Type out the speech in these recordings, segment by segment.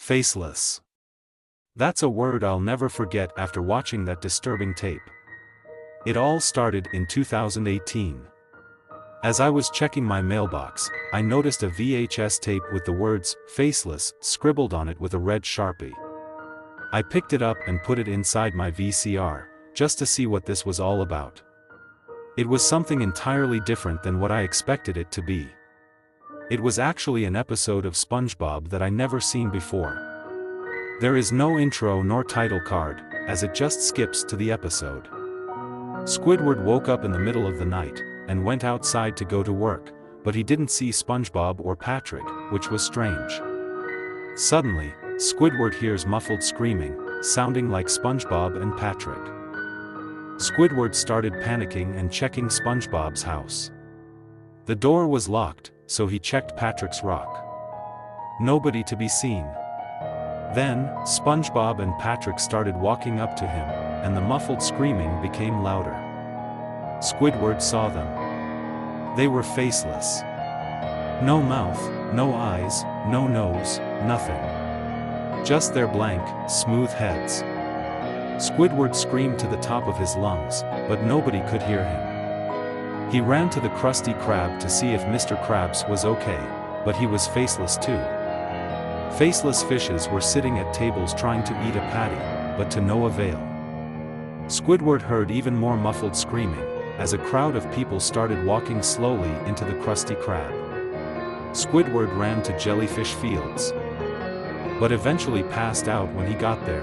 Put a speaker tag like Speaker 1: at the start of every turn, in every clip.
Speaker 1: Faceless. That's a word I'll never forget after watching that disturbing tape. It all started in 2018. As I was checking my mailbox, I noticed a VHS tape with the words, "Faceless," scribbled on it with a red Sharpie. I picked it up and put it inside my VCR, just to see what this was all about. It was something entirely different than what I expected it to be. It was actually an episode of SpongeBob that I never seen before. There is no intro nor title card, as it just skips to the episode. Squidward woke up in the middle of the night, and went outside to go to work, but he didn't see SpongeBob or Patrick, which was strange. Suddenly, Squidward hears muffled screaming, sounding like SpongeBob and Patrick. Squidward started panicking and checking SpongeBob's house. The door was locked, so he checked Patrick's rock. Nobody to be seen. Then, SpongeBob and Patrick started walking up to him, and the muffled screaming became louder. Squidward saw them. They were faceless. No mouth, no eyes, no nose, nothing. Just their blank, smooth heads. Squidward screamed to the top of his lungs, but nobody could hear him. He ran to the Krusty Krab to see if Mr. Krabs was okay, but he was faceless too. Faceless fishes were sitting at tables trying to eat a patty, but to no avail. Squidward heard even more muffled screaming, as a crowd of people started walking slowly into the Krusty Krab. Squidward ran to Jellyfish Fields, but eventually passed out when he got there.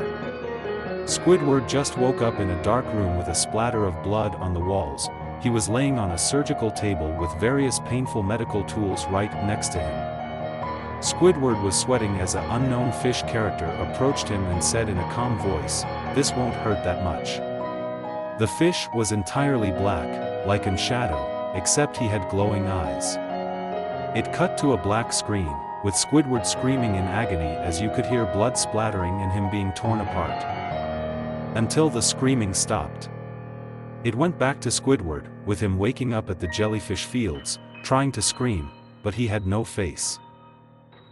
Speaker 1: Squidward just woke up in a dark room with a splatter of blood on the walls. He was laying on a surgical table with various painful medical tools right next to him. Squidward was sweating as an unknown fish character approached him and said in a calm voice, "This won't hurt that much." The fish was entirely black, like in shadow, except he had glowing eyes. It cut to a black screen, with Squidward screaming in agony as you could hear blood splattering and him being torn apart. Until the screaming stopped. It went back to Squidward, with him waking up at the Jellyfish Fields, trying to scream, but he had no face.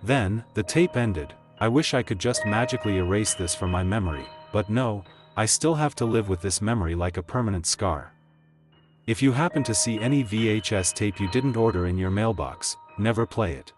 Speaker 1: Then, the tape ended. I wish I could just magically erase this from my memory, but no, I still have to live with this memory like a permanent scar. If you happen to see any VHS tape you didn't order in your mailbox, never play it.